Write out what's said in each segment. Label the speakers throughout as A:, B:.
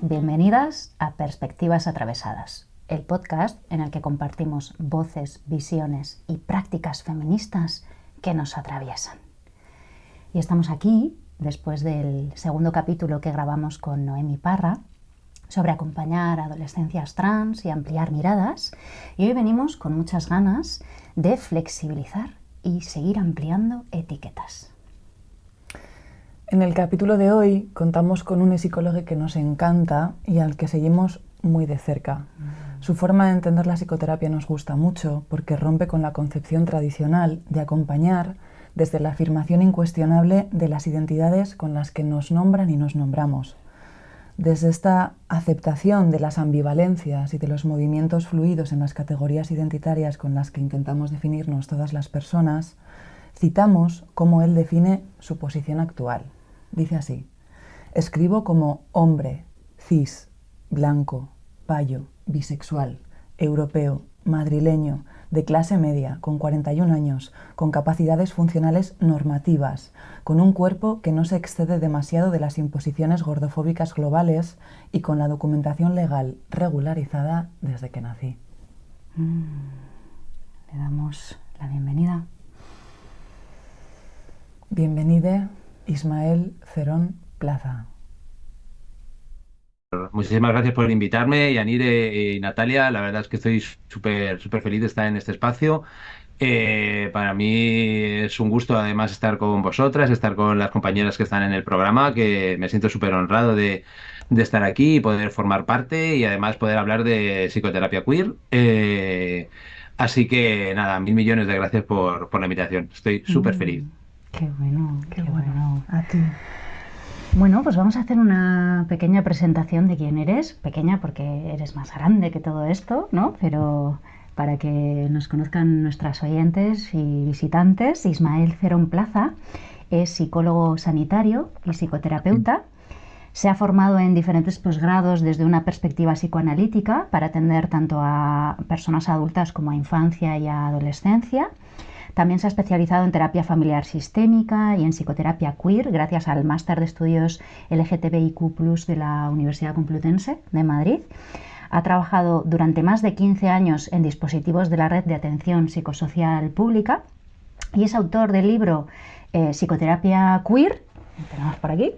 A: Bienvenidas a Perspectivas Atravesadas, el podcast en el que compartimos voces, visiones y prácticas feministas que nos atraviesan. Y estamos aquí después del segundo capítulo que grabamos con Noemi Parra sobre acompañar a adolescencias trans y ampliar miradas, y hoy venimos con muchas ganas de flexibilizar y seguir ampliando etiquetas.
B: En el capítulo de hoy contamos con un psicólogo que nos encanta y al que seguimos muy de cerca. Su forma de entender la psicoterapia nos gusta mucho porque rompe con la concepción tradicional de acompañar desde la afirmación incuestionable de las identidades con las que nos nombran y nos nombramos. Desde esta aceptación de las ambivalencias y de los movimientos fluidos en las categorías identitarias con las que intentamos definirnos todas las personas, citamos cómo él define su posición actual. Dice así: escribo como hombre, cis, blanco, payo, bisexual, europeo, madrileño, de clase media, con 41 años, con capacidades funcionales normativas, con un cuerpo que no se excede demasiado de las imposiciones gordofóbicas globales y con la documentación legal regularizada desde que nací.
A: Le damos la bienvenida.
B: Bienvenide, Ismael Cerón Plaza.
C: Muchísimas gracias por invitarme, Yanire y Natalia. La verdad es que estoy súper feliz de estar en este espacio. Para mí es un gusto además estar con vosotras, estar con las compañeras que están en el programa, que me siento súper honrado de estar aquí y poder formar parte y además poder hablar de psicoterapia queer. Así que nada, 1000 millones de gracias por la invitación. Estoy súper feliz.
A: Qué bueno, qué bueno.
B: A ti.
A: Bueno, pues vamos a hacer una pequeña presentación de quién eres. Pequeña porque eres más grande que todo esto, ¿no? Pero para que nos conozcan nuestras oyentes y visitantes, Ismael Cerón Plaza es psicólogo sanitario y psicoterapeuta. Se ha formado en diferentes posgrados desde una perspectiva psicoanalítica para atender tanto a personas adultas como a infancia y a adolescencia. También se ha especializado en terapia familiar sistémica y en psicoterapia queer gracias al máster de estudios LGTBIQ+ de la Universidad Complutense de Madrid. Ha trabajado durante más de 15 años en dispositivos de la Red de Atención Psicosocial Pública y es autor del libro Psicoterapia Queer, tenemos por aquí,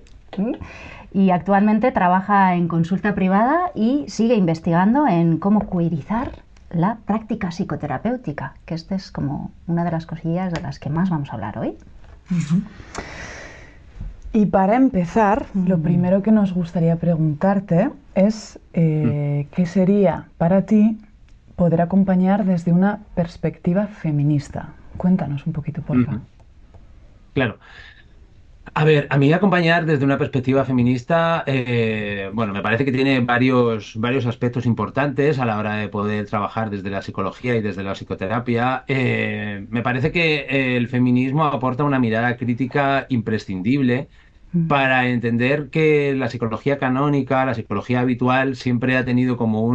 A: y actualmente trabaja en consulta privada y sigue investigando en cómo queerizar la práctica psicoterapéutica, que esta es como una de las cosillas de las que más vamos a hablar hoy.
B: Y para empezar, lo primero que nos gustaría preguntarte es ¿qué sería para ti poder acompañar desde una perspectiva feminista? Cuéntanos un poquito, por favor.
C: Claro. A ver, a mí acompañar desde una perspectiva feminista, bueno, me parece que tiene varios aspectos importantes a la hora de poder trabajar desde la psicología y desde la psicoterapia. Me parece que el feminismo aporta una mirada crítica imprescindible para entender que la psicología canónica, la psicología habitual, siempre ha tenido como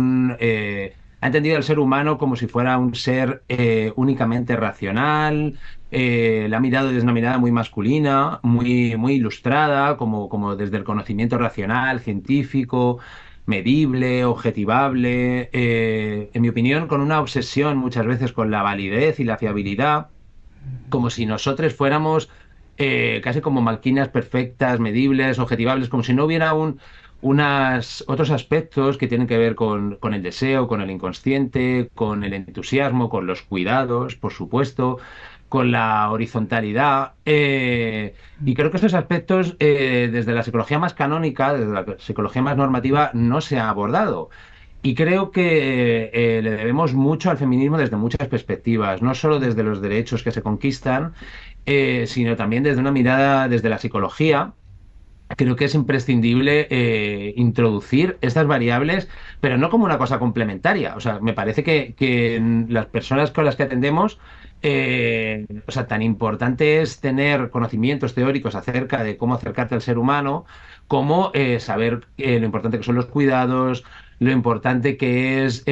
C: ha entendido al ser humano como si fuera un ser únicamente racional. La ha mirado desde una mirada muy masculina, muy ilustrada, como desde el conocimiento racional, científico, medible, objetivable, en mi opinión, con una obsesión muchas veces con la validez y la fiabilidad, como si nosotros fuéramos casi como máquinas perfectas, medibles, objetivables, como si no hubiera otros aspectos que tienen que ver con el deseo, con el inconsciente, con el entusiasmo, con los cuidados, por supuesto, con la horizontalidad. Y creo que estos aspectos, desde la psicología más canónica, desde la psicología más normativa, no se ha abordado. Y creo que le debemos mucho al feminismo desde muchas perspectivas, no solo desde los derechos que se conquistan, sino también desde una mirada desde la psicología. Creo que es imprescindible introducir estas variables, pero no como una cosa complementaria. O sea, me parece que las personas con las que atendemos, o sea, tan importante es tener conocimientos teóricos acerca de cómo acercarte al ser humano, como saber lo importante que son los cuidados, lo importante que es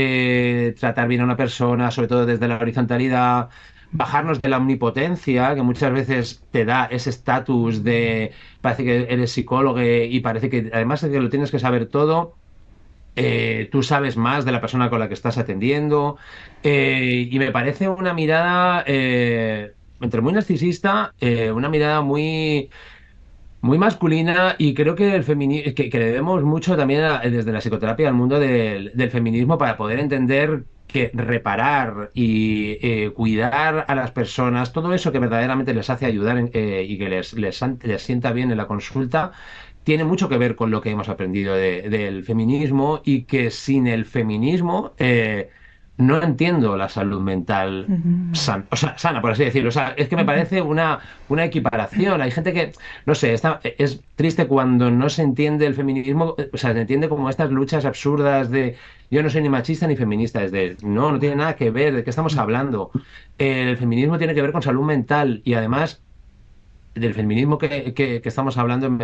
C: tratar bien a una persona, sobre todo desde la horizontalidad, bajarnos de la omnipotencia, que muchas veces te da ese estatus de parece que eres psicólogo y parece que además de que lo tienes que saber todo, tú sabes más de la persona con la que estás atendiendo, y me parece una mirada entre muy narcisista, una mirada muy masculina, y creo que que le debemos mucho también desde la psicoterapia al mundo del feminismo para poder entender que reparar y cuidar a las personas, todo eso que verdaderamente les hace ayudar y que les sienta bien en la consulta, tiene mucho que ver con lo que hemos aprendido del feminismo, y que sin el feminismo no entiendo la salud mental sana, o sea, sana, por así decirlo. O sea, es que me parece una equiparación. Hay gente que, no sé, es triste cuando no se entiende el feminismo, o sea, se entiende como estas luchas absurdas de yo no soy ni machista ni feminista, es de no tiene nada que ver, ¿de qué estamos hablando? El feminismo tiene que ver con salud mental, y además del feminismo que estamos hablando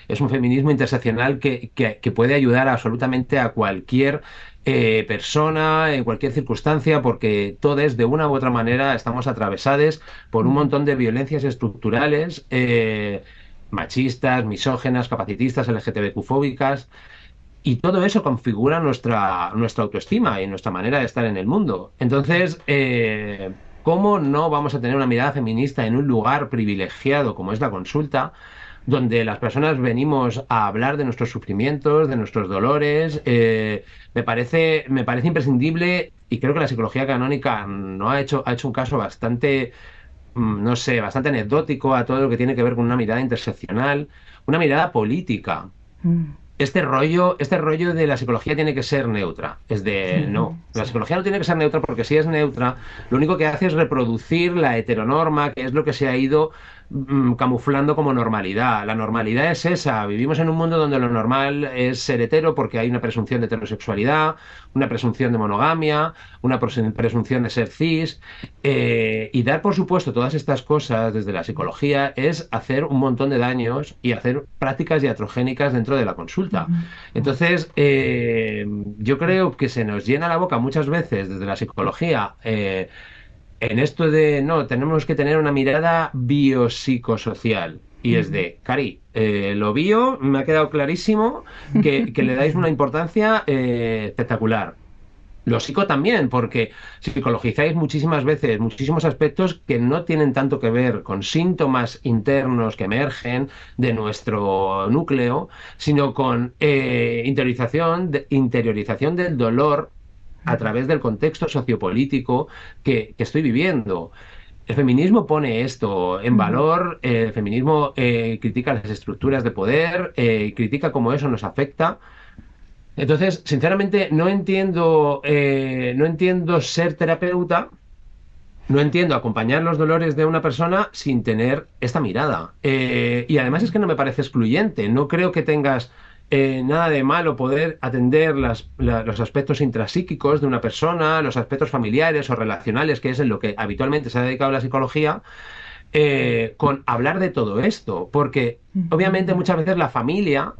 C: es un feminismo interseccional que puede ayudar absolutamente a cualquier persona, en cualquier circunstancia, porque todos, de una u otra manera, estamos atravesados por un montón de violencias estructurales, machistas, misógenas, capacitistas, LGTBQ-fóbicas, y todo eso configura nuestra autoestima y nuestra manera de estar en el mundo. Entonces, ¿cómo no vamos a tener una mirada feminista en un lugar privilegiado como es la consulta, donde las personas venimos a hablar de nuestros sufrimientos, de nuestros dolores? Me parece imprescindible, y creo que la psicología canónica no ha hecho un caso bastante, no sé, bastante anecdótico a todo lo que tiene que ver con una mirada interseccional, una mirada política. Este rollo de la psicología tiene que ser neutra. Es de,
B: Sí,
C: no, la
B: sí.
C: psicología no tiene que ser neutra, porque si es neutra, lo único que hace es reproducir la heteronorma, que es lo que se ha ido camuflando como normalidad. La normalidad es esa. Vivimos en un mundo donde lo normal es ser hetero porque hay una presunción de heterosexualidad, una presunción de monogamia, una presunción de ser cis. Y dar por supuesto todas estas cosas desde la psicología es hacer un montón de daños y hacer prácticas iatrogénicas dentro de la consulta. Entonces, yo creo que se nos llena la boca muchas veces desde la psicología, en esto de, no, tenemos que tener una mirada biopsicosocial. Y es de, Cari, lo bio me ha quedado clarísimo que le dais una importancia espectacular. Lo psico también, porque psicologizáis muchísimas veces muchísimos aspectos que no tienen tanto que ver con síntomas internos que emergen de nuestro núcleo, sino con interiorización del dolor a través del contexto sociopolítico que estoy viviendo. El feminismo pone esto en valor, el feminismo critica las estructuras de poder, critica cómo eso nos afecta. Entonces, sinceramente, no entiendo ser terapeuta, no entiendo acompañar los dolores de una persona sin tener esta mirada. Y además es que no me parece excluyente. No creo que tengas nada de malo poder atender los aspectos intrapsíquicos de una persona, los aspectos familiares o relacionales, que es en lo que habitualmente se ha dedicado la psicología, con hablar de todo esto, porque obviamente muchas veces la familia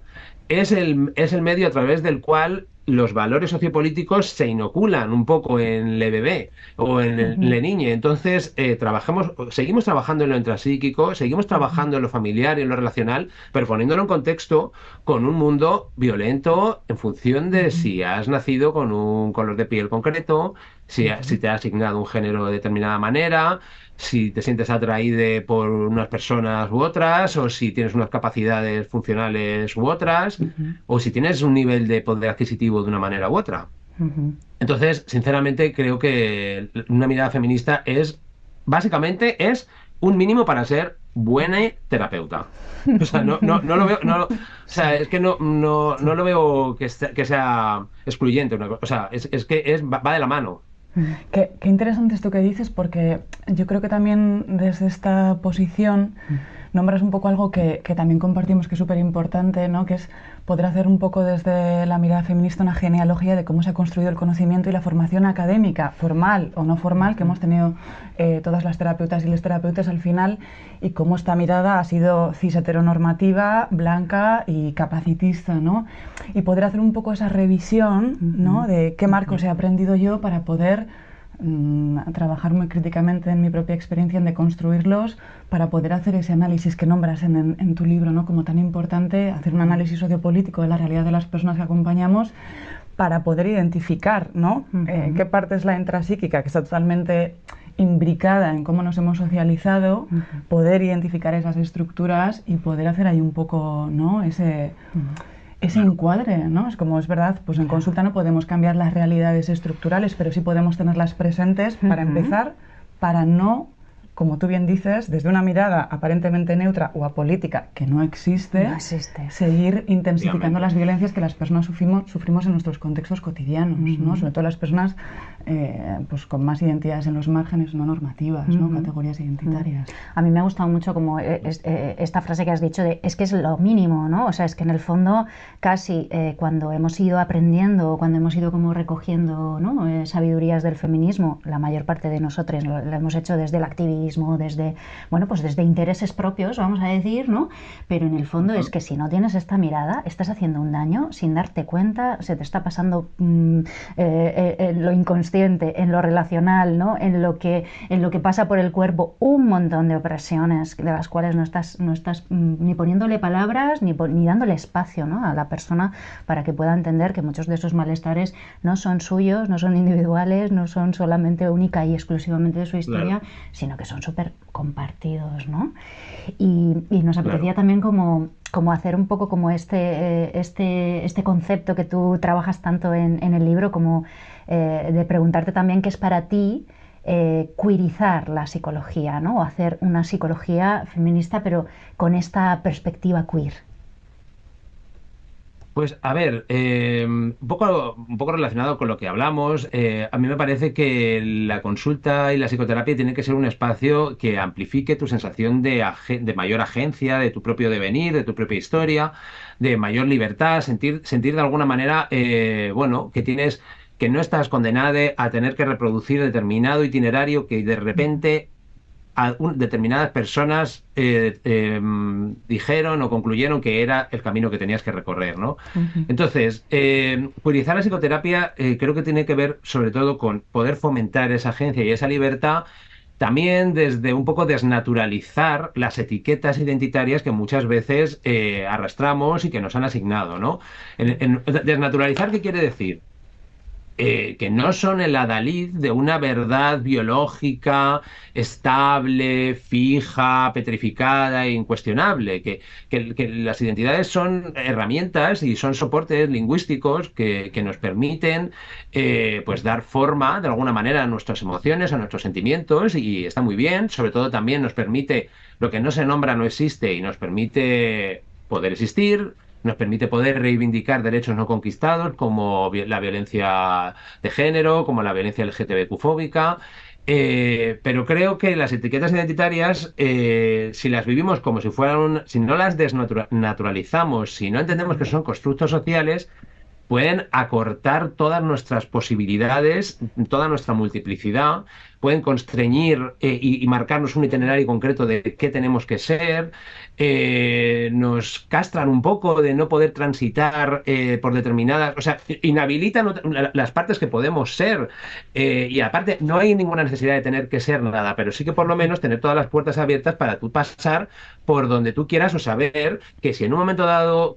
C: es el medio a través del cual los valores sociopolíticos se inoculan un poco en le bebé o en
A: Ujú,
C: le niñe. Entonces, seguimos trabajando en lo intrapsíquico, seguimos
A: ujú,
C: trabajando en lo familiar y en lo relacional, pero poniéndolo en contexto con un mundo violento en función de
A: ujú,
C: si has nacido con un color de piel concreto, si
A: ujú,
C: te ha asignado un género de determinada manera, si te sientes atraído por unas personas u otras, o si tienes unas capacidades funcionales u otras,
A: ujú,
C: o si tienes un nivel de poder adquisitivo de una manera u otra.
A: ujú.
C: Entonces, sinceramente, creo que una mirada feminista básicamente, es un mínimo para ser buena terapeuta. O sea, no lo veo, o sea,
A: Sí,
C: es que no
A: sí.
C: lo veo que sea excluyente o sea, es que va de la mano.
A: Mm,
B: Qué interesante esto que dices, porque yo creo que también desde esta posición
A: mm,
B: nombras un poco algo que también compartimos, que es súper importante, ¿no? Que es poder hacer un poco desde la mirada feminista una genealogía de cómo se ha construido el conocimiento y la formación académica, formal o no formal, que
A: ujú,
B: hemos tenido todas las terapeutas y los terapeutas al final, y cómo esta mirada ha sido cis heteronormativa, blanca y capacitista, ¿no? Y poder hacer un poco esa revisión, ¿no?
A: ujú,
B: De qué
A: ujú,
B: marcos he aprendido yo para poder trabajar muy críticamente en mi propia experiencia, en deconstruirlos, para poder hacer ese análisis que nombras en tu libro, ¿no? Como tan importante, hacer un análisis sociopolítico de la realidad de las personas que acompañamos para poder identificar, ¿no?
A: ujú,
B: Qué parte es la intrapsíquica, que está totalmente imbricada en cómo nos hemos socializado,
A: ujú,
B: poder identificar esas estructuras y poder hacer ahí un poco, ¿no?
A: ujú.
B: Ese encuadre, ¿no? Es como es verdad, pues en
A: Claro.
B: consulta no podemos cambiar las realidades estructurales, pero sí podemos tenerlas presentes para
A: Ujú.
B: empezar, para no, como tú bien dices, desde una mirada aparentemente neutra o apolítica que no
A: No
B: existe,
A: existe.
B: seguir intensificando
C: Efectivamente.
B: las violencias que las personas sufrimos en nuestros contextos cotidianos, ¿no?
A: Ujú,
B: Sobre todo las personas pues con más identidades en los márgenes no normativas, ¿no?
A: ujú,
B: Categorías
A: ujú.
B: identitarias.
A: A mí me ha gustado mucho como esta frase que has dicho de es que es lo mínimo, ¿no? O sea, es que en el fondo casi cuando hemos ido aprendiendo, cuando hemos ido como recogiendo, ¿no? Sabidurías del feminismo, la mayor parte de nosotros lo hemos hecho desde el activismo, desde, bueno, pues desde intereses propios, vamos a decir, ¿no? Pero en el fondo es
C: Ujú.
A: que si no tienes esta mirada, estás haciendo un daño sin darte cuenta, se te está pasando en lo inconsciente, en lo relacional, ¿no? En lo que pasa por el cuerpo, un montón de opresiones de las cuales no estás ni poniéndole palabras ni dándole espacio, ¿no? A la persona para que pueda entender que muchos de esos malestares no son suyos, no son individuales, no son solamente única y exclusivamente de su historia,
C: Claro,
A: sino que son súper compartidos, ¿no? Y nos apetecía
C: claro.
A: también como hacer un poco como este concepto que tú trabajas tanto en el libro, como de preguntarte también qué es para ti queerizar la psicología, ¿no? O hacer una psicología feminista, pero con esta perspectiva queer.
C: Pues a ver, un poco relacionado con lo que hablamos, a mí me parece que la consulta y la psicoterapia tiene que ser un espacio que amplifique tu sensación de mayor agencia, de tu propio devenir, de tu propia historia, de mayor libertad, sentir de alguna manera, bueno, que no estás condenada a tener que reproducir determinado itinerario que de repente determinadas personas dijeron o concluyeron que era el camino que tenías que recorrer, ¿no?
A: Ujú,
C: Entonces, priorizar la psicoterapia creo que tiene que ver sobre todo con poder fomentar esa agencia y esa libertad, también desde un poco desnaturalizar las etiquetas identitarias que muchas veces arrastramos y que nos han asignado, ¿no? Desnaturalizar, ¿qué quiere decir? Que no son el adalid de una verdad biológica estable, fija, petrificada e incuestionable, que las identidades son herramientas y son soportes lingüísticos que nos permiten pues dar forma de alguna manera a nuestras emociones, a nuestros sentimientos, y está muy bien. Sobre todo también nos permite, lo que no se nombra no existe, y nos permite poder existir, nos permite poder reivindicar derechos no conquistados, como la violencia de género, como la violencia LGTBQ-fóbica. Pero creo que las etiquetas identitarias, si las vivimos como si fueran, si no las desnaturalizamos, si no entendemos que son constructos sociales, pueden acortar todas nuestras posibilidades, toda nuestra multiplicidad, pueden constreñir y marcarnos un itinerario concreto de qué tenemos que ser, nos castran un poco de no poder transitar por determinadas, o sea, inhabilitan las partes que podemos ser, y aparte no hay ninguna necesidad de tener que ser nada, pero sí que por lo menos tener todas las puertas abiertas para tú pasar por donde tú quieras, o saber que si en un momento dado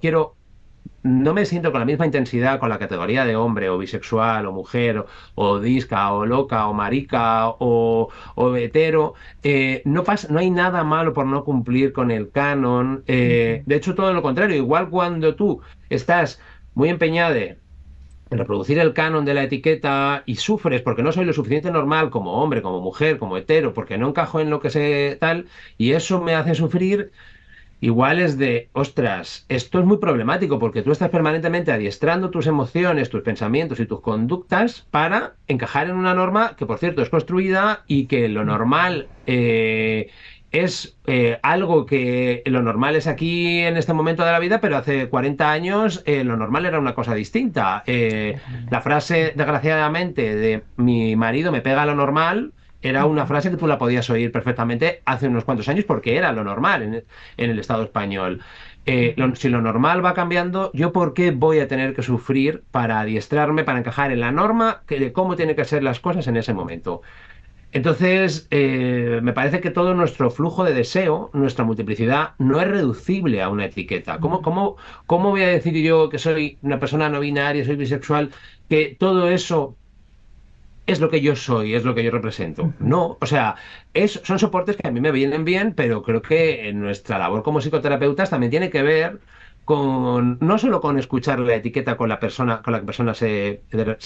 C: no me siento con la misma intensidad con la categoría de hombre o bisexual o mujer o disca o loca o marica o hetero, no hay nada malo por no cumplir con el canon. De hecho, todo lo contrario, igual cuando tú estás muy empeñada en reproducir el canon de la etiqueta y sufres porque no soy lo suficiente normal como hombre, como mujer, como hetero, porque no encajo en lo que sé tal, y eso me hace sufrir. Igual es de, ostras, esto es muy problemático porque tú estás permanentemente adiestrando tus emociones, tus pensamientos y tus conductas para encajar en una norma que, por cierto, es construida y que lo normal es algo que lo normal es aquí en este momento de la vida, pero hace 40 años lo normal era una cosa distinta. La frase, desgraciadamente, de mi marido me pega a lo normal era una frase que tú la podías oír perfectamente hace unos cuantos años porque era lo normal en el Estado español. Si lo normal va cambiando, ¿yo por qué voy a tener que sufrir para adiestrarme, para encajar en la norma de cómo tienen que ser las cosas en ese momento? Entonces, me parece que todo nuestro flujo de deseo, nuestra multiplicidad, no es reducible a una etiqueta. ¿Cómo voy a decir yo que soy una persona no binaria, soy bisexual, que todo eso es lo que yo soy, es lo que yo represento? No, o sea, son soportes que a mí me vienen bien, pero creo que en nuestra labor como psicoterapeutas también tiene que ver con no solo con escuchar la etiqueta con la que persona se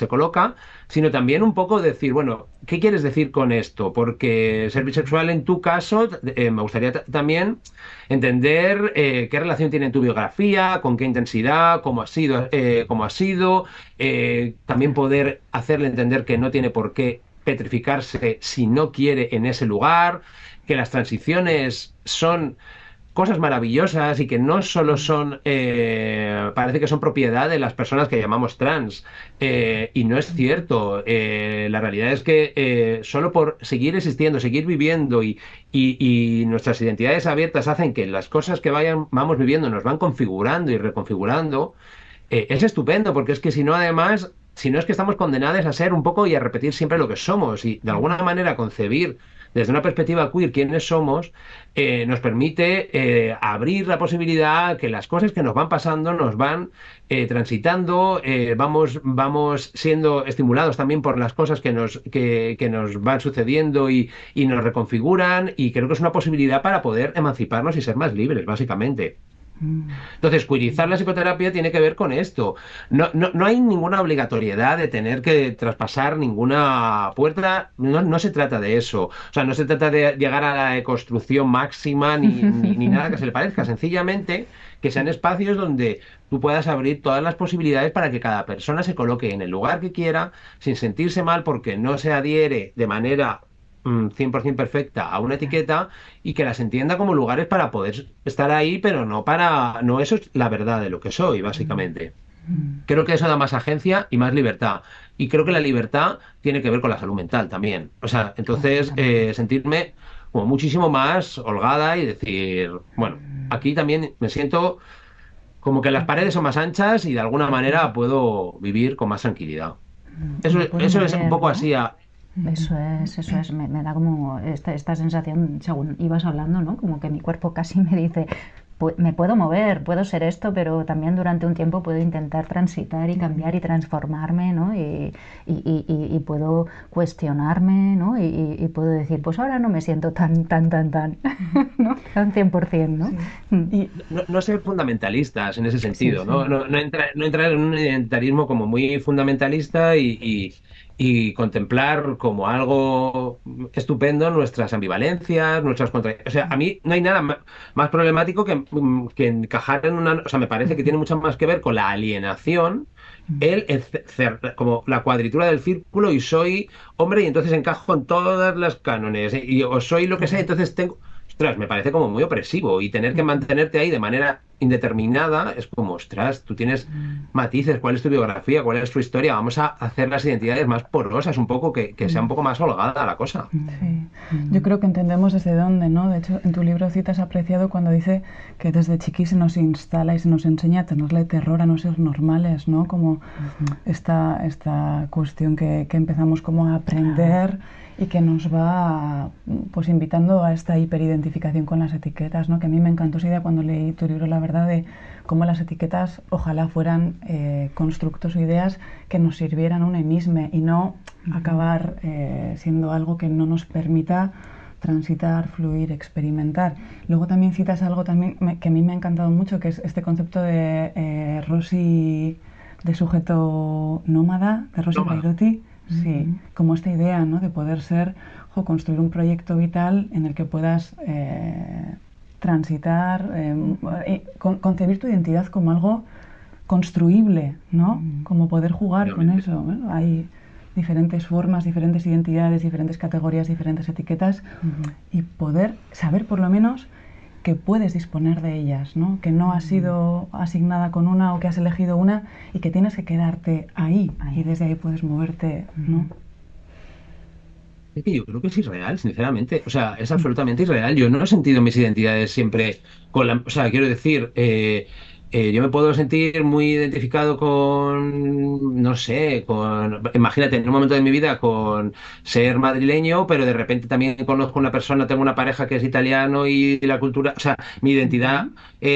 C: coloca, sino también un poco decir, bueno, ¿qué quieres decir con esto? Porque ser bisexual en tu caso, me gustaría también entender qué relación tiene en tu biografía, con qué intensidad, cómo ha sido, también poder hacerle entender que no tiene por qué petrificarse si no quiere en ese lugar, que las transiciones son cosas maravillosas y que no solo son, parece que son propiedad de las personas que llamamos trans. Y no es cierto. La realidad es que solo por seguir existiendo, seguir viviendo y nuestras identidades abiertas hacen que las cosas que vamos viviendo nos van configurando y reconfigurando, es estupendo, porque es que si no, además, si no es que estamos condenados a ser un poco y a repetir siempre lo que somos y de alguna manera concebir desde una perspectiva queer quiénes somos, nos permite abrir la posibilidad que las cosas que nos van pasando nos van transitando, vamos siendo estimulados también por las cosas que nos van sucediendo y nos reconfiguran, y creo que es una posibilidad para poder emanciparnos y ser más libres, básicamente. Entonces, queerizar la psicoterapia tiene que ver con esto. No hay ninguna obligatoriedad de tener que traspasar ninguna puerta. No se trata de eso. O sea, no se trata de llegar a la deconstrucción máxima ni nada que se le parezca. Sencillamente que sean espacios donde tú puedas abrir todas las posibilidades para que cada persona se coloque en el lugar que quiera, sin sentirse mal porque no se adhiere de manera 100% perfecta a una etiqueta, y que las entienda como lugares para poder estar ahí, pero no eso es la verdad de lo que soy, básicamente. Creo que eso da más agencia y más libertad. Y creo que la libertad tiene que ver con la salud mental también. O sea, entonces sentirme como muchísimo más holgada y decir, bueno, aquí también me siento como que las paredes son más anchas y de alguna manera puedo vivir con más tranquilidad. Eso,
A: Me puedo
C: eso es un
A: mover,
C: poco
A: ¿no?
C: así.
A: Eso es, me da como esta sensación, según ibas hablando, ¿no? Como que mi cuerpo casi me dice, me puedo mover, puedo ser esto, pero también durante un tiempo puedo intentar transitar y cambiar y transformarme, ¿no? Y puedo cuestionarme, ¿no? Y puedo decir, pues ahora no me siento tan, ¿no? Tan 100%, ¿no?
B: Sí.
A: Mm.
C: No ser fundamentalistas en ese
A: Sí,
C: sentido,
A: sí.
C: no entrar en un identitarismo como muy fundamentalista y contemplar como algo estupendo nuestras ambivalencias, nuestras contradicciones. O sea, a mí no hay nada más problemático que encajar en una. O sea, me parece que tiene mucho más que ver con la alienación, como la cuadratura del círculo, y soy hombre y entonces encajo en todas las cánones, o soy lo que sea, entonces tengo. ostras, me parece como muy opresivo y tener que mantenerte ahí de manera indeterminada es como, ostras, tú tienes matices, cuál es tu biografía, cuál es tu historia, vamos a hacer las identidades más porosas, un poco, que sea un poco más holgada la cosa.
B: Sí, yo creo que entendemos desde dónde, ¿no? De hecho, en tu libro citas a Preciado cuando dice que desde chiquis se nos instala y se nos enseña a tenerle terror a no ser normales, ¿no? Como esta cuestión que empezamos como a aprender y que nos va pues invitando a esta hiperidentificación con las etiquetas, ¿no? Que a mí me encantó esa idea cuando leí tu libro, la verdad, de cómo las etiquetas ojalá fueran constructos o ideas que nos sirvieran un emisme y no acabar siendo algo que no nos permita transitar, fluir, experimentar. Luego también citas algo también que a mí me ha encantado mucho, que es este concepto de Rosy, de sujeto nómada, de Rosy Braidotti. Sí, como esta idea, ¿no? De poder ser o construir un proyecto vital en el que puedas transitar, concebir tu identidad como algo construible, ¿no? Como poder jugar con eso. Bueno, hay diferentes formas, diferentes identidades, diferentes categorías, diferentes etiquetas y poder saber por lo menos que puedes disponer de ellas, ¿no? Que no has sido asignada con una o que has elegido una y que tienes que quedarte ahí y desde ahí puedes moverte, ¿no?
C: Es que yo creo que es irreal, sinceramente. O sea, es absolutamente irreal. Yo no he sentido mis identidades siempre con la... O sea, quiero decir, yo me puedo sentir muy identificado con, no sé, con... Imagínate, en un momento de mi vida con ser madrileño, pero de repente también conozco una persona, tengo una pareja que es italiano y la cultura... O sea, mi identidad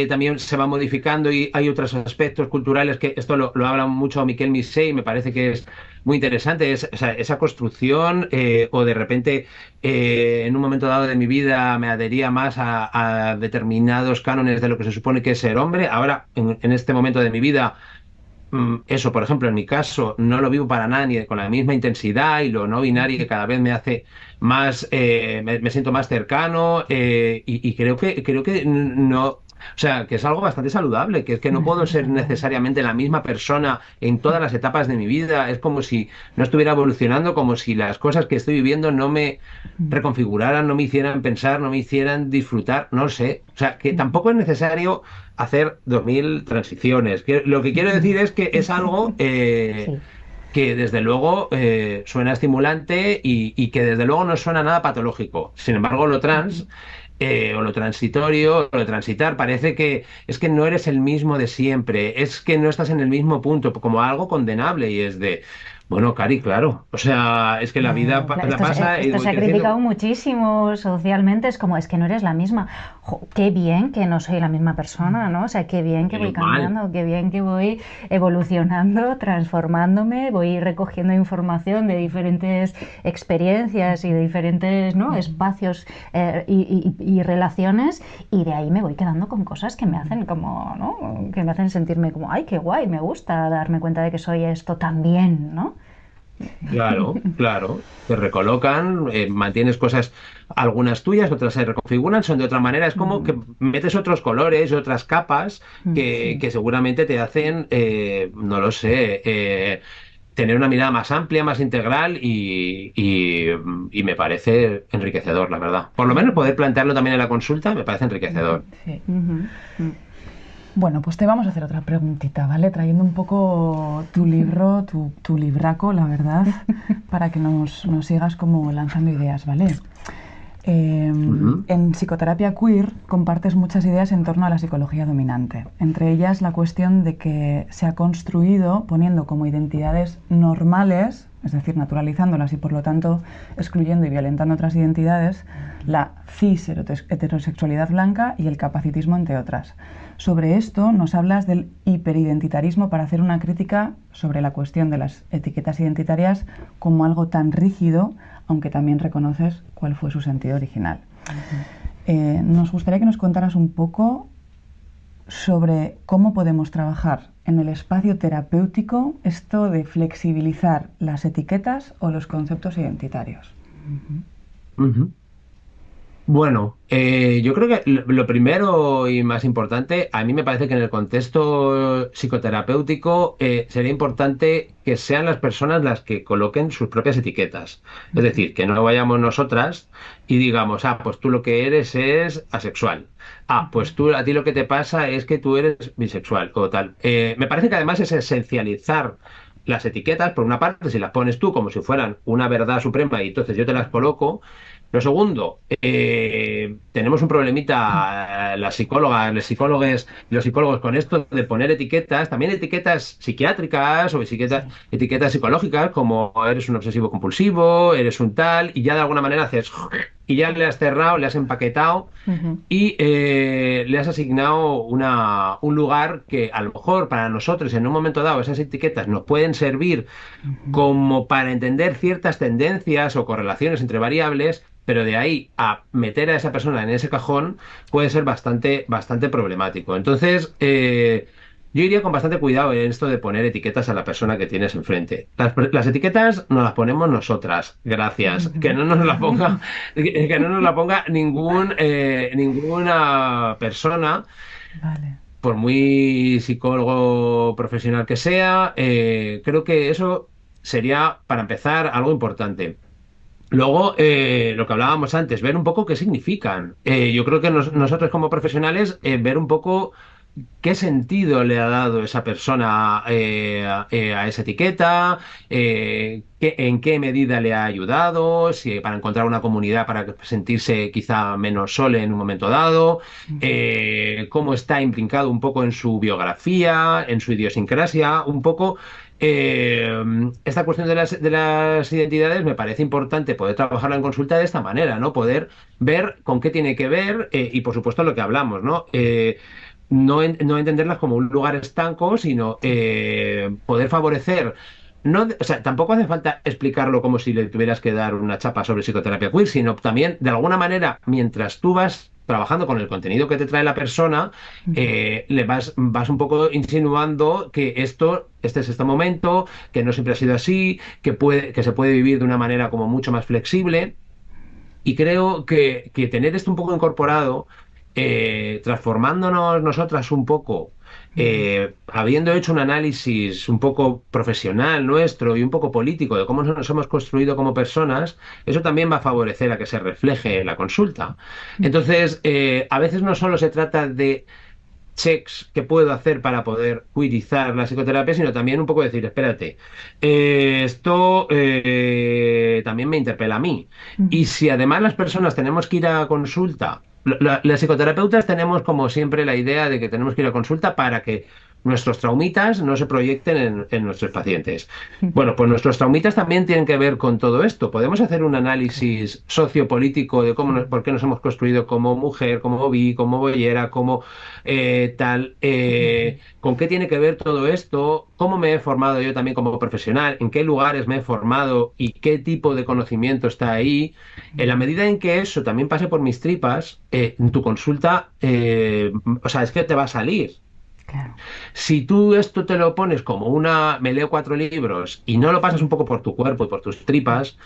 C: también se va modificando y hay otros aspectos culturales que esto lo habla mucho Miquel Misé y me parece que es muy interesante o sea, esa construcción o de repente en un momento dado de mi vida me adhería más a determinados cánones de lo que se supone que es ser hombre. Ahora, en este momento de mi vida, eso, por ejemplo, en mi caso, no lo vivo para nada ni con la misma intensidad y lo no binario cada vez me hace más, me siento más cercano y creo que no. O sea, que es algo bastante saludable, que es que no puedo ser necesariamente la misma persona en todas las etapas de mi vida. Es como si no estuviera evolucionando, como si las cosas que estoy viviendo no me reconfiguraran, no me hicieran pensar, no me hicieran disfrutar, no sé. O sea, que tampoco es necesario hacer 2000 transiciones. Lo que quiero decir es que es algo que desde luego suena estimulante y que desde luego no suena nada patológico. Sin embargo, lo trans o lo transitorio, o lo transitar, parece que es que no eres el mismo de siempre, es que no estás en el mismo punto, como algo condenable y es de, bueno, Cari, claro, o sea, es que la vida
A: Claro,
C: la pasa y
A: esto
C: voy
A: se ha criticado
C: creciendo.
A: muchísimo socialmente, es como, es que no eres la misma. Jo, qué bien que no soy la misma persona, ¿no? O sea, qué bien que voy
C: Menos mal.
A: cambiando, qué bien que voy evolucionando, transformándome, voy recogiendo información de diferentes experiencias y de diferentes, ¿no? espacios y relaciones, y de ahí me voy quedando con cosas que me hacen como, ¿no? Que me hacen sentirme como, ay, qué guay, me gusta darme cuenta de que soy esto también, ¿no?
C: Claro, claro, te recolocan, mantienes cosas, algunas tuyas, otras se reconfiguran, son de otra manera, es como que metes otros colores, otras capas que seguramente te hacen, no lo sé, tener una mirada más amplia, más integral y me parece enriquecedor, la verdad. Por lo menos poder plantearlo también en la consulta me parece enriquecedor.
B: Sí.
A: Ujú, ujú.
B: Bueno, pues te vamos a hacer otra preguntita, ¿vale? Trayendo un poco tu libro, tu libraco, la verdad, para que nos sigas como lanzando ideas, ¿vale?
C: Ujú.
B: En psicoterapia queer compartes muchas ideas en torno a la psicología dominante, entre ellas la cuestión de que se ha construido poniendo como identidades normales, es decir, naturalizándolas y por lo tanto excluyendo y violentando otras identidades, la cis heterosexualidad blanca y el capacitismo, entre otras. Sobre esto nos hablas del hiperidentitarismo para hacer una crítica sobre la cuestión de las etiquetas identitarias como algo tan rígido, aunque también reconoces cuál fue su sentido original. Nos gustaría que nos contaras un poco sobre cómo podemos trabajar en el espacio terapéutico esto de flexibilizar las etiquetas o los conceptos identitarios.
C: Ujú. Bueno, yo creo que lo primero y más importante, a mí me parece que en el contexto psicoterapéutico sería importante que sean las personas las que coloquen sus propias etiquetas. Es decir, que no vayamos nosotras y digamos, pues tú lo que eres es asexual. Pues tú, a ti lo que te pasa es que tú eres bisexual o tal. Me parece que además es esencializar las etiquetas, por una parte, si las pones tú como si fueran una verdad suprema y entonces yo te las coloco. Lo segundo, tenemos un problemita, las psicólogas, los psicólogos con esto de poner etiquetas, también etiquetas psiquiátricas o
B: Sí.
C: etiquetas psicológicas, como eres un obsesivo compulsivo, eres un tal, y ya de alguna manera haces, y ya le has cerrado, le has empaquetado
B: Ujú.
C: y le has asignado un lugar que a lo mejor para nosotros en un momento dado esas etiquetas nos pueden servir
A: Ujú.
C: como para entender ciertas tendencias o correlaciones entre variables, pero de ahí a meter a esa persona en ese cajón puede ser bastante problemático. Entonces, yo iría con bastante cuidado en esto de poner etiquetas a la persona que tienes enfrente. Las etiquetas nos las ponemos nosotras, gracias. Que no nos la ponga, que no nos la ponga ninguna persona,
B: Vale.
C: por muy psicólogo profesional que sea. Creo que eso sería, para empezar, algo importante. Luego, lo que hablábamos antes, ver un poco qué significan. Yo creo que nosotros como profesionales, ver un poco qué sentido le ha dado esa persona a esa etiqueta, en qué medida le ha ayudado, si para encontrar una comunidad para sentirse quizá menos sole en un momento dado,
A: Ujú.
C: cómo está implicado un poco en su biografía, en su idiosincrasia, un poco. eh, Esta cuestión de las identidades me parece importante poder trabajarla en consulta de esta manera, ¿no? Poder ver con qué tiene que ver y por supuesto lo que hablamos, ¿no? No entenderlas como un lugar estanco, sino poder favorecer. No, o sea, tampoco hace falta explicarlo como si le tuvieras que dar una chapa sobre psicoterapia queer, sino también, de alguna manera, mientras tú vas trabajando con el contenido que te trae la persona,
A: Ujú.
C: vas un poco insinuando que este es este momento, que no siempre ha sido así, que se puede vivir de una manera como mucho más flexible. Y creo que tener esto un poco incorporado, transformándonos nosotras un poco,
A: Ujú.
C: habiendo hecho un análisis un poco profesional nuestro y un poco político de cómo nos hemos construido como personas, eso también va a favorecer a que se refleje en la consulta. Entonces, a veces no solo se trata de checks que puedo hacer para poder cuidizar la psicoterapia, sino también un poco decir, espérate, esto también me interpela a mí. Y
A: Ujú.
C: si además las personas tenemos que ir a consulta, las psicoterapeutas tenemos como siempre la idea de que tenemos que ir a consulta para que nuestros traumitas no se proyecten en nuestros pacientes. Bueno, pues nuestros traumitas también tienen que ver con todo esto. Podemos hacer un
A: Claro.
C: análisis sociopolítico de por qué nos hemos construido como mujer, como bi, como boyera, como tal. ¿Con qué tiene que ver todo esto? ¿Cómo me he formado yo también como profesional? ¿En qué lugares me he formado? ¿Y qué tipo de conocimiento está ahí? En la medida en que eso también pase por mis tripas, en tu consulta, o sea, es que te va a salir.
A: Claro.
C: Si tú esto te lo pones como me leo 4 libros y no lo pasas un poco por tu cuerpo y por tus tripas,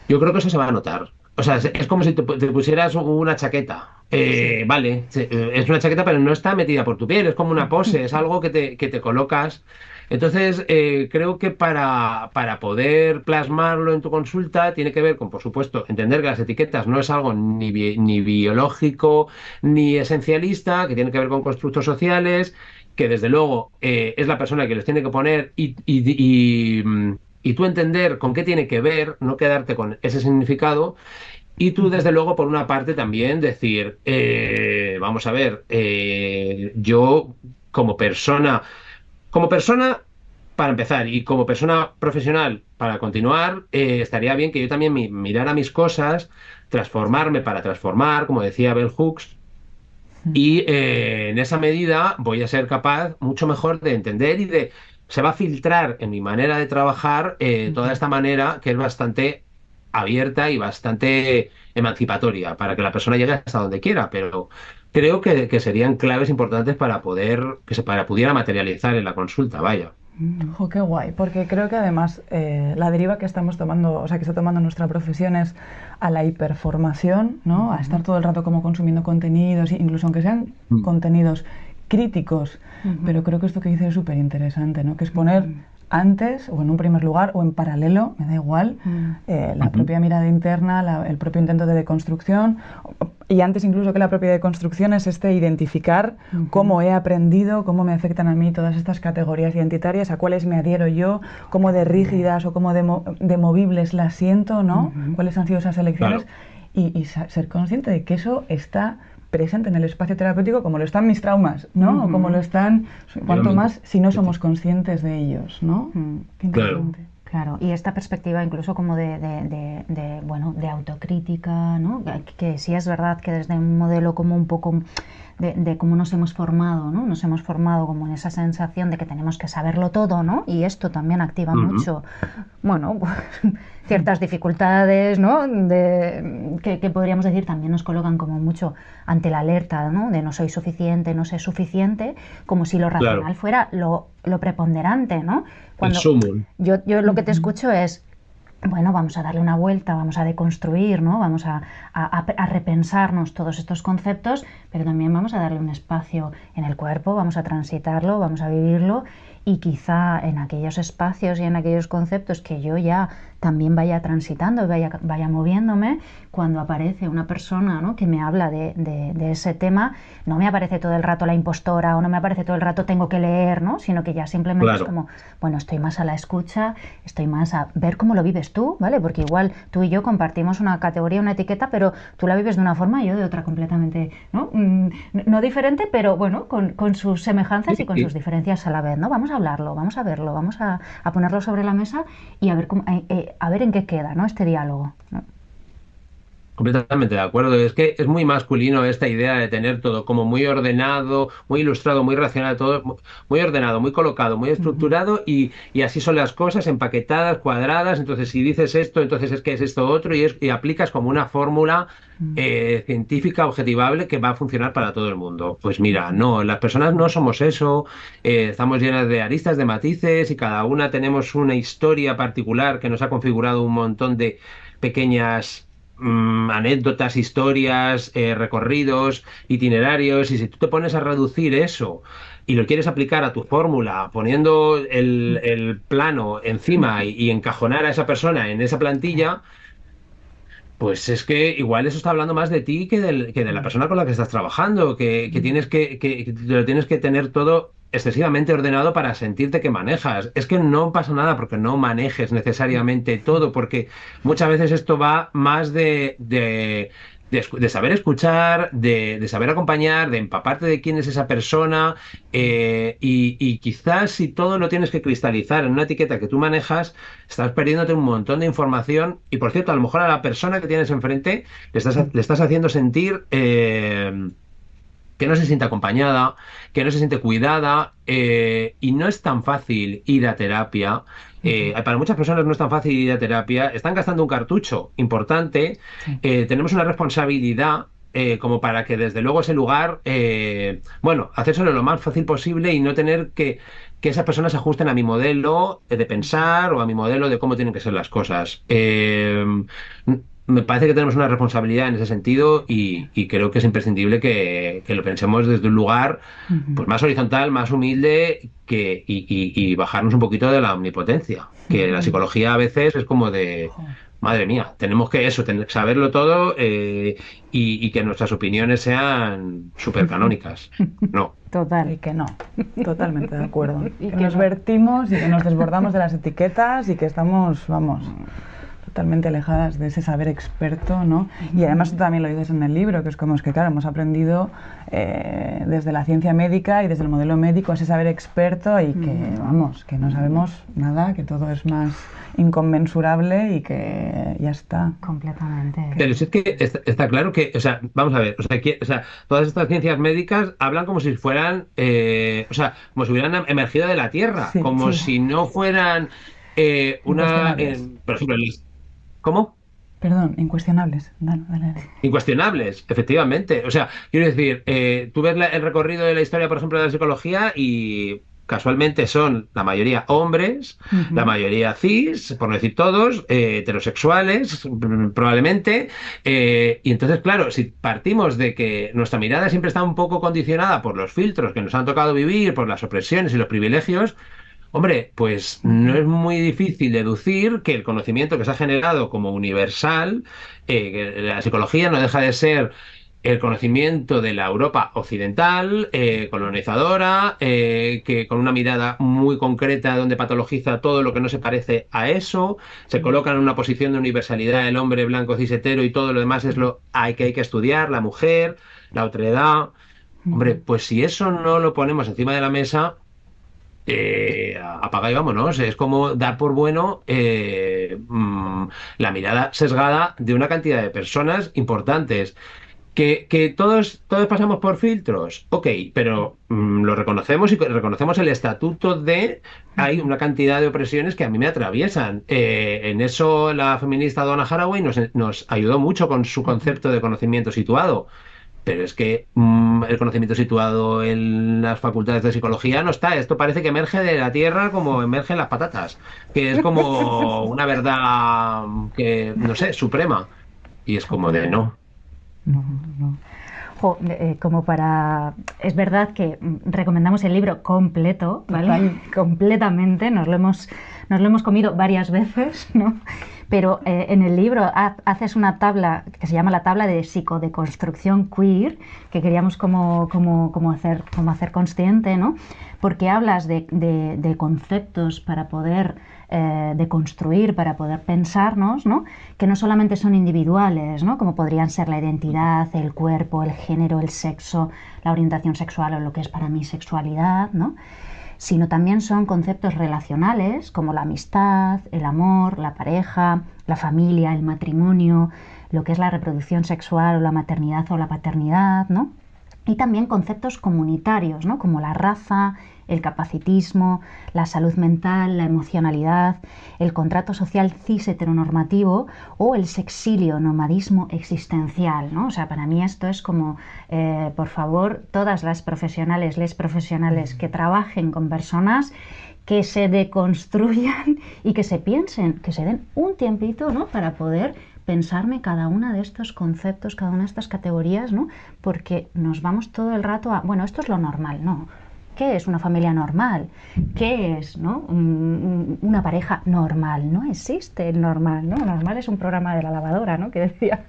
C: yo creo que eso se va a notar. O sea, es como si te pusieras una chaqueta.
B: Sí.
C: Vale, es una chaqueta, pero no está metida por tu piel, es como una pose, es algo que te colocas. Entonces, creo que para poder plasmarlo en tu consulta tiene que ver con, por supuesto, entender que las etiquetas no es algo ni biológico ni esencialista, que tiene que ver con constructos sociales, que desde luego es la persona que los tiene que poner y tú entender con qué tiene que ver, no quedarte con ese significado, y tú
B: Ujú.
C: desde luego por una parte también decir, vamos a ver, yo como persona para empezar y como persona profesional para continuar, estaría bien que yo también mirara mis cosas, transformarme para transformar, como decía Bell Hooks, y en esa medida voy a ser capaz mucho mejor de entender se va a filtrar en mi manera de trabajar toda
B: Ujú.
C: esta manera que es bastante abierta y bastante emancipatoria para que la persona llegue hasta donde quiera, pero creo que serían claves importantes para pudiera materializar en la consulta, vaya.
B: Jo, qué guay, porque creo que además la deriva que estamos tomando, o sea, que está tomando nuestra profesión es a la hiperformación, ¿no? A estar todo el rato como consumiendo contenidos, incluso aunque sean contenidos críticos, pero creo que esto que dices es súper interesante, ¿no? Que es poner antes, o en un primer lugar, o en paralelo, me da igual, la propia mirada interna, el propio intento de deconstrucción, y antes incluso que la propia deconstrucción es identificar cómo he aprendido, cómo me afectan a mí todas estas categorías identitarias, a cuáles me adhiero yo, cómo de rígidas o cómo de movibles las siento, ¿no? Cuáles han sido esas elecciones, y ser consciente de que eso está presente en el espacio terapéutico como lo están mis traumas, ¿no? O como lo están, cuanto más si no somos conscientes de ellos, ¿no? Qué interesante.
A: Claro, y esta perspectiva incluso como bueno, de autocrítica, ¿no? Que sí es verdad que desde un modelo como un poco de cómo nos hemos formado, ¿no? Nos hemos formado como en esa sensación de que tenemos que saberlo todo, ¿no? Y esto también activa mucho, bueno, pues, ciertas dificultades, ¿no? Que podríamos decir también nos colocan como mucho ante la alerta, ¿no? De no soy suficiente, no sé suficiente, como si lo racional fuera lo preponderante, ¿no? Cuando yo lo que te escucho es, bueno, vamos a darle una vuelta, vamos a deconstruir, ¿no? Vamos a repensarnos todos estos conceptos, pero también vamos a darle un espacio en el cuerpo, vamos a transitarlo, vamos a vivirlo, y quizá en aquellos espacios y en aquellos conceptos que yo ya también vaya transitando, vaya moviéndome, cuando aparece una persona, ¿no? Que me habla de ese tema, no me aparece todo el rato la impostora o no me aparece todo el rato tengo que leer, ¿no? Sino que ya simplemente es como, bueno, estoy más a la escucha, estoy más a ver cómo lo vives tú, ¿vale? Porque igual tú y yo compartimos una categoría, una etiqueta, pero tú la vives de una forma y yo de otra completamente, ¿no? No diferente, pero bueno, con sus semejanzas y con sus diferencias a la vez, ¿no? Vamos a hablarlo, vamos a verlo, vamos a ponerlo sobre la mesa y a ver a ver en qué queda, ¿no? Este diálogo, ¿no?
C: Completamente de acuerdo. Es que es muy masculino esta idea de tener todo como muy ordenado, muy ilustrado, muy racional, todo muy ordenado, muy colocado, muy estructurado y así son las cosas, empaquetadas, cuadradas. Entonces, si dices esto, entonces es que es esto otro y aplicas como una fórmula científica objetivable que va a funcionar para todo el mundo. Pues mira, no, las personas no somos eso, estamos llenas de aristas, de matices y cada una tenemos una historia particular que nos ha configurado un montón de pequeñas anécdotas, historias, recorridos, itinerarios, y si tú te pones a reducir eso y lo quieres aplicar a tu fórmula, poniendo el plano encima y encajonar a esa persona en esa plantilla, pues es que igual eso está hablando más de ti que de la persona con la que estás trabajando, que tienes que lo tienes que tener todo excesivamente ordenado para sentirte que manejas. Es que no pasa nada porque no manejes necesariamente todo, porque muchas veces esto va más de saber escuchar, de saber acompañar, de empaparte de quién es esa persona, y quizás si todo lo tienes que cristalizar en una etiqueta que tú manejas, estás perdiéndote un montón de información y, por cierto, a lo mejor a la persona que tienes enfrente le estás haciendo sentir que no se siente acompañada, que no se siente cuidada, y no es tan fácil ir a terapia. Para muchas personas no es tan fácil ir a terapia, están gastando un cartucho importante, tenemos una responsabilidad como para que desde luego ese lugar, bueno, hacérselo lo más fácil posible y no tener que esas personas se ajusten a mi modelo de pensar o a mi modelo de cómo tienen que ser las cosas. Me parece que tenemos una responsabilidad en ese sentido y creo que es imprescindible que lo pensemos desde un lugar pues más horizontal, más humilde y bajarnos un poquito de la omnipotencia. Que la psicología a veces es como de, madre mía, tenemos que saberlo todo y que nuestras opiniones sean súper canónicas. No.
B: Total. Y que no, totalmente de acuerdo. Y que nos vertimos y que nos desbordamos de las etiquetas y que estamos, vamos, totalmente alejadas de ese saber experto, ¿no? Y además tú también lo dices en el libro, que es como es que, claro, hemos aprendido desde la ciencia médica y desde el modelo médico ese saber experto y que, vamos, que no sabemos nada, que todo es más inconmensurable y que ya está.
A: Completamente.
C: Pero si es que está claro que, o sea, vamos a ver, o sea, todas estas ciencias médicas hablan como si fueran, o sea, como si hubieran emergido de la Tierra,
B: Sí,
C: como
B: sí.
C: si no fueran por ejemplo, ¿cómo?
B: Perdón, incuestionables. Dale, dale.
C: Incuestionables, efectivamente. O sea, quiero decir, tú ves el recorrido de la historia, por ejemplo, de la psicología y casualmente son la mayoría hombres, la
A: Ujú.
C: mayoría cis, por no decir todos, heterosexuales, probablemente. Y entonces, claro, si partimos de que nuestra mirada siempre está un poco condicionada por los filtros que nos han tocado vivir, por las opresiones y los privilegios, hombre, pues no es
A: Ujú.
C: muy difícil deducir que el conocimiento que se ha generado como universal, que la psicología no deja de ser el conocimiento de la Europa occidental, colonizadora, que con una mirada muy concreta donde patologiza todo lo que no se parece a eso, se coloca en una posición de universalidad el hombre blanco cis hetero y todo lo demás es lo hay que estudiar, la mujer, la otredad. Hombre,
A: Ujú.
C: pues si eso no lo ponemos encima de la mesa, apaga y vámonos. Es como dar por bueno la mirada sesgada de una cantidad de personas importantes. Que todos pasamos por filtros, ok, pero lo reconocemos y reconocemos el estatuto de hay
A: Ujú.
C: una cantidad de opresiones que a mí me atraviesan. En eso la feminista Donna Haraway nos ayudó mucho con su
A: Ujú.
C: concepto de conocimiento situado. Pero es que el conocimiento situado en las facultades de psicología no está. Esto parece que emerge de la tierra como emergen las patatas, que es como una verdad que, no sé, suprema. Y es como de
A: Total.
C: no.
A: No, no. Jo, como para... Es verdad que recomendamos el libro completo, ¿vale?
B: Total.
A: Completamente, nos lo hemos comido varias veces, ¿no? Pero en el libro haces una tabla que se llama la tabla de psicodeconstrucción queer, que queríamos como hacer consciente, ¿no? Porque hablas de conceptos para poder deconstruir, para poder pensarnos, ¿no? Que no solamente son individuales, ¿no? Como podrían ser la identidad, el cuerpo, el género, el sexo, la orientación sexual o lo que es para mí sexualidad, ¿no? Sino también son conceptos relacionales como la amistad, el amor, la pareja, la familia, el matrimonio, lo que es la reproducción sexual o la maternidad o la paternidad, ¿no? Y también conceptos comunitarios, ¿no? Como la raza, el capacitismo, la salud mental, la emocionalidad, el contrato social cis heteronormativo o el sexilio, nomadismo existencial, ¿no? O sea, para mí esto es como, por favor, todas las profesionales, les profesionales que trabajen con personas que se deconstruyan y que se piensen, que se den un tiempito, ¿no? Para poder pensarme cada una de estos conceptos, cada una de estas categorías, ¿no? Porque nos vamos todo el rato a, bueno, esto es lo normal, ¿no? ¿Qué es una familia normal? ¿Qué es, no? Una pareja normal? No existe el normal, ¿no? Normal es un programa de la lavadora, ¿no? Que decía.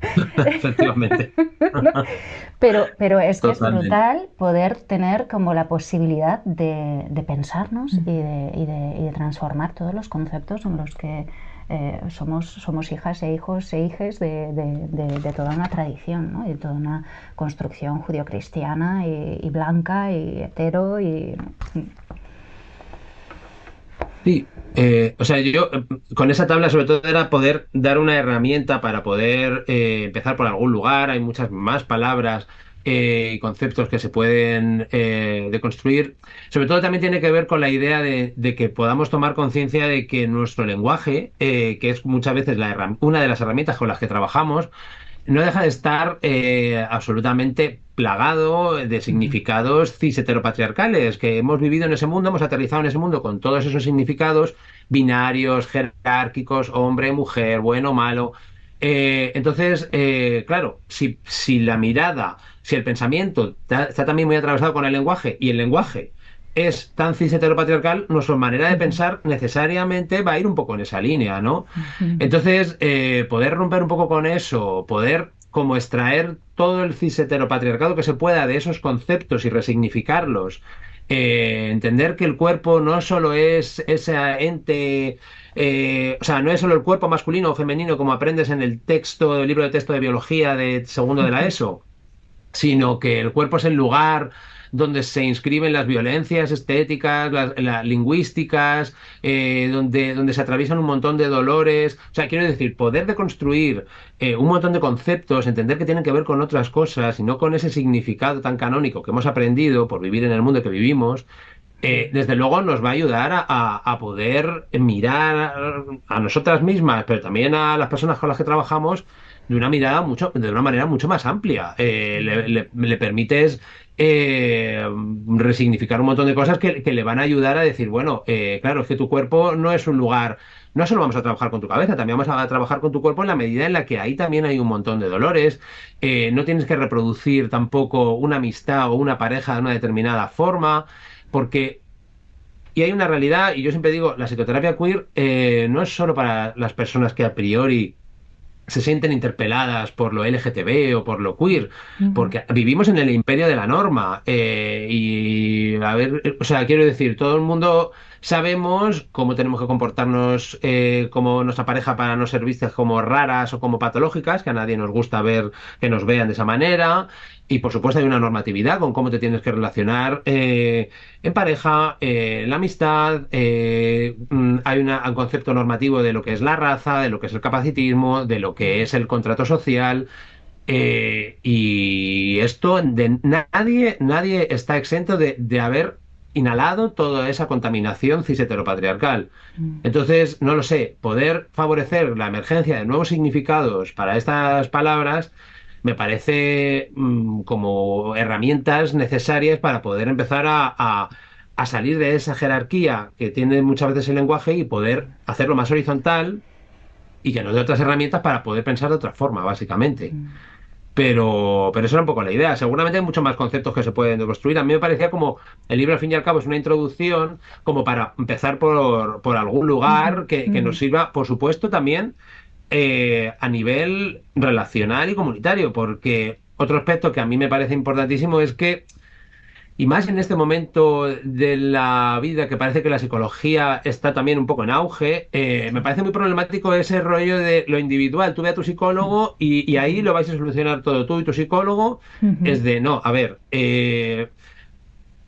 C: Efectivamente.
A: ¿No? Pero es que es
C: Totalmente.
A: brutal poder tener como la posibilidad de pensarnos y de transformar todos los conceptos en los que somos hijas e hijos e hijes de toda una tradición, ¿no? Y de toda una construcción judio-cristiana y blanca y hetero y...
C: Sí, o sea, yo con esa tabla sobre todo era poder dar una herramienta para poder empezar por algún lugar. Hay muchas más palabras y conceptos que se pueden deconstruir. Sobre todo también tiene que ver con la idea de que podamos tomar conciencia de que nuestro lenguaje, que es muchas veces una de las herramientas con las que trabajamos, no deja de estar absolutamente plagado de significados cis heteropatriarcales, que hemos vivido en ese mundo, hemos aterrizado en ese mundo con todos esos significados binarios, jerárquicos, hombre, mujer, bueno, malo. Entonces, claro, si la mirada, si el pensamiento está también muy atravesado con el lenguaje y el lenguaje es tan cis heteropatriarcal, nuestra manera de pensar necesariamente va a ir un poco en esa línea, ¿no? Entonces, poder romper un poco con eso, poder como extraer todo el cis heteropatriarcado que se pueda de esos conceptos y resignificarlos, entender que el cuerpo no solo es ese ente, o sea, no es solo el cuerpo masculino o femenino como aprendes en el texto, el libro de texto de biología de segundo de la ESO, sino que el cuerpo es el lugar donde se inscriben las violencias estéticas, las lingüísticas, donde se atraviesan un montón de dolores. O sea, quiero decir, poder deconstruir un montón de conceptos, entender que tienen que ver con otras cosas y no con ese significado tan canónico que hemos aprendido por vivir en el mundo que vivimos. Desde luego nos va a ayudar a poder mirar a nosotras mismas, pero también a las personas con las que trabajamos de una mirada de una manera mucho más amplia. Le permites resignificar un montón de cosas que le van a ayudar a decir, bueno, claro, es que tu cuerpo no es un lugar, no solo vamos a trabajar con tu cabeza, también vamos a trabajar con tu cuerpo en la medida en la que ahí también hay un montón de dolores. No tienes que reproducir tampoco una amistad o una pareja de una determinada forma, porque... Y hay una realidad, y yo siempre digo, la psicoterapia queer no es solo para las personas que a priori se sienten interpeladas por lo LGTB o por lo queer,
B: Ujú.
C: porque vivimos en el imperio de la norma. Y, a ver, o sea, quiero decir, todo el mundo sabemos cómo tenemos que comportarnos como nuestra pareja para no ser vistas como raras o como patológicas, que a nadie nos gusta ver que nos vean de esa manera. Y por supuesto hay una normatividad con cómo te tienes que relacionar en pareja, en la amistad, hay un concepto normativo de lo que es la raza, de lo que es el capacitismo, de lo que es el contrato social. Y esto de nadie está exento de haber inhalado toda esa contaminación cis heteropatriarcal.
A: Mm.
C: Entonces, no lo sé, poder favorecer la emergencia de nuevos significados para estas palabras me parece como herramientas necesarias para poder empezar a salir de esa jerarquía que tiene muchas veces el lenguaje y poder hacerlo más horizontal y que nos dé otras herramientas para poder pensar de otra forma, básicamente.
A: Mm.
C: Pero esa era un poco la idea. Seguramente hay muchos más conceptos que se pueden construir. A mí me parecía como el libro, al fin y al cabo, es una introducción como para empezar por algún
B: Ujú,
C: lugar que
B: ujú.
C: nos sirva, por supuesto, también a nivel relacional y comunitario, porque otro aspecto que a mí me parece importantísimo es que, y más en este momento de la vida que parece que la psicología está también un poco en auge, me
A: Sí.
C: parece muy problemático ese rollo de lo individual. Tú ve a tu psicólogo y ahí lo vais a solucionar todo tú y tu psicólogo.
A: Ujú.
C: Es de, no, a ver,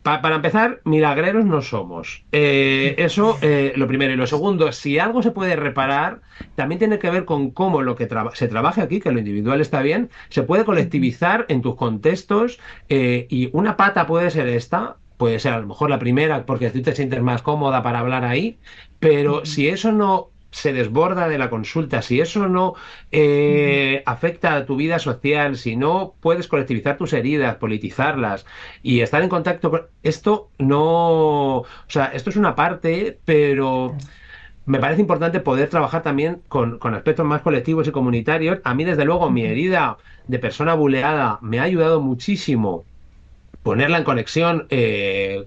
C: para empezar, milagreros no somos. Eso, lo primero. Y lo segundo, si algo se puede reparar, también tiene que ver con cómo lo que se trabaje aquí, que lo individual está bien, se puede
B: Ujú.
C: colectivizar en tus contextos. Y una pata puede ser esta, puede ser a lo mejor la primera, porque tú te sientes más cómoda para hablar ahí, pero
B: Ujú.
C: si eso no se desborda de la consulta, si eso no
B: Ujú.
C: afecta a tu vida social, si no puedes colectivizar tus heridas, politizarlas y estar en contacto con esto, no, o sea, esto es una parte, pero
A: Claro.
C: me parece importante poder trabajar también con aspectos más colectivos y comunitarios. A mí, desde luego, mi
B: Ujú.
C: herida de persona buleada me ha ayudado muchísimo ponerla en conexión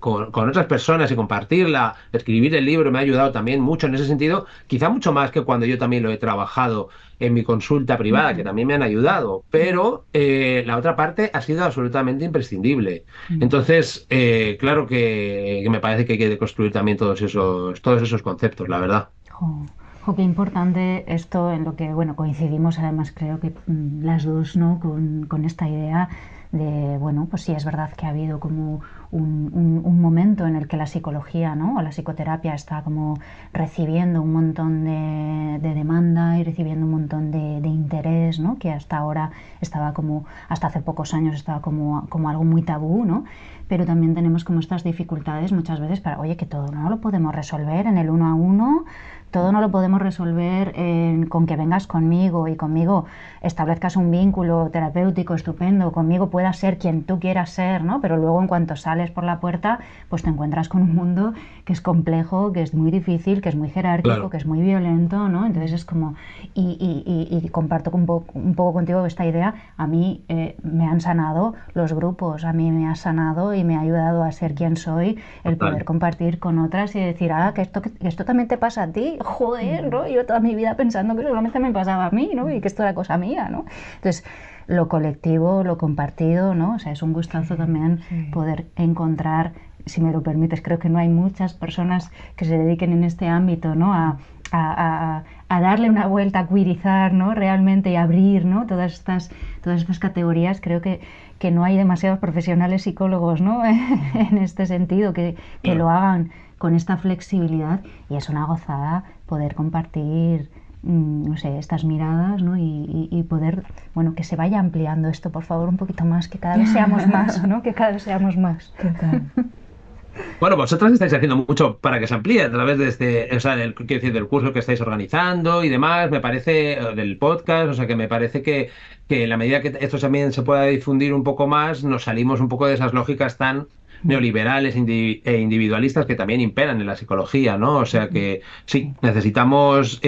C: con otras personas y compartirla, escribir el libro me ha ayudado también mucho en ese sentido, quizá mucho más que cuando yo también lo he trabajado en mi consulta privada, que
B: Ujú.
C: también me han ayudado, pero la otra parte ha sido absolutamente imprescindible.
A: Mm.
C: Entonces, claro que me parece que hay que construir también todos esos conceptos, la verdad.
A: Jo, jo, qué importante esto en lo que, bueno, coincidimos además creo que las dos, ¿no? Con esta idea de, bueno, pues sí es verdad que ha habido como un momento en el que la psicología, ¿no? O la psicoterapia está como recibiendo un montón de demanda y recibiendo un montón de interés, ¿no? Que hasta ahora estaba como, hasta hace pocos años estaba como algo muy tabú, ¿no? Pero también tenemos como estas dificultades muchas veces para, oye, que todo no lo podemos resolver en el uno a uno, todo no lo podemos resolver con que vengas conmigo y conmigo establezcas un vínculo terapéutico estupendo, conmigo puedas ser quien tú quieras ser, ¿no? Pero luego en cuanto sales por la puerta, pues te encuentras con un mundo que es complejo, que es muy difícil, que es muy jerárquico,
C: Claro,
A: que es muy violento, ¿no? Entonces es como, y comparto un poco contigo esta idea, a mí me han sanado los grupos, a mí me ha sanado y me ha ayudado a ser quien soy, el poder
C: total.
A: compartir con otras y decir, ah, que esto también te pasa a ti, joder, ¿no? Yo toda mi vida pensando que solamente me pasaba a mí, ¿no? Y que esto era cosa mía, ¿no? Entonces, lo colectivo, lo compartido, ¿no? O sea, es un gustazo
B: Sí,
A: también
B: sí.
A: poder encontrar, si me lo permites, creo que no hay muchas personas que se dediquen en este ámbito, ¿no? A darle una vuelta, a queerizar, ¿no? Realmente y abrir, ¿no? Todas estas categorías. Creo que no hay demasiados profesionales psicólogos, ¿no? En este sentido, que lo
C: Claro.
A: hagan con esta flexibilidad y es una gozada poder compartir no sé, estas miradas, ¿no? Y poder, bueno, que se vaya ampliando esto, por favor, un poquito más, que cada vez seamos más, ¿no? Que cada vez seamos más.
B: Total.
C: Bueno, vosotras estáis haciendo mucho para que se amplíe a través de este, o sea, quiero decir, del curso que estáis organizando y demás, me parece, del podcast, o sea, que me parece que en la medida que esto también se pueda difundir un poco más, nos salimos un poco de esas lógicas tan neoliberales e individualistas que también imperan en la psicología, ¿no? O sea que sí, necesitamos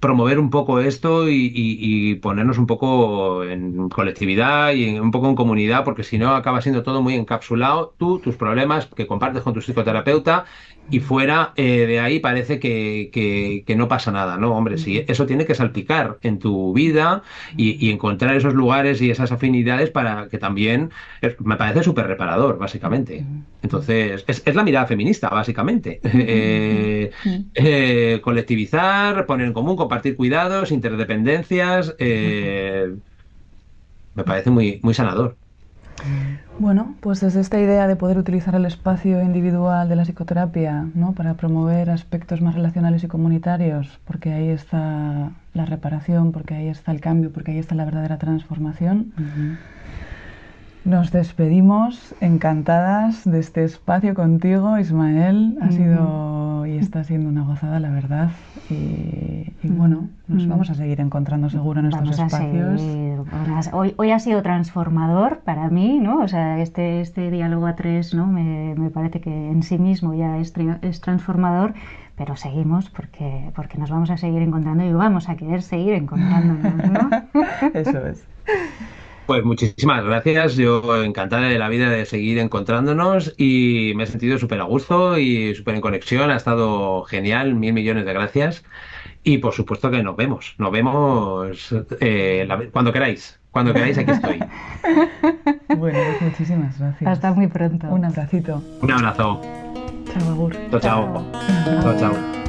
C: promover un poco esto y ponernos un poco en colectividad y un poco en comunidad, porque si no acaba siendo todo muy encapsulado, tú, tus problemas que compartes con tu psicoterapeuta y fuera de ahí parece que no pasa nada, ¿no? Hombre, sí, eso tiene que salpicar en tu vida y encontrar esos lugares y esas afinidades para que también, me parece súper reparador, básicamente. Entonces, es la mirada feminista, básicamente. Colectivizar, poner en común, compartir cuidados, interdependencias, me parece muy, muy sanador.
B: Bueno, pues es esta idea de poder utilizar el espacio individual de la psicoterapia, ¿no? Para promover aspectos más relacionales y comunitarios, porque ahí está la reparación, porque ahí está el cambio, porque ahí está la verdadera transformación. Nos despedimos encantadas de este espacio contigo, Ismael. Ha sido y está siendo una gozada, la verdad. Y bueno, nos vamos a seguir encontrando seguro en estos espacios.
A: Hoy ha sido transformador para mí, ¿no? O sea, este diálogo a tres, ¿no? Me parece que en sí mismo ya es transformador, pero seguimos porque nos vamos a seguir encontrando y vamos a querer seguir encontrándonos, ¿no?
B: Eso es.
C: Pues muchísimas gracias, yo encantada de la vida de seguir encontrándonos y me he sentido súper a gusto y súper en conexión, ha estado genial, 1.000 millones de gracias y por supuesto que nos vemos cuando queráis aquí estoy.
B: Bueno, pues muchísimas gracias.
A: Hasta muy pronto.
B: Un abracito.
C: Un abrazo.
B: Chao, Agur.
C: Chao, chao. Chao, chao.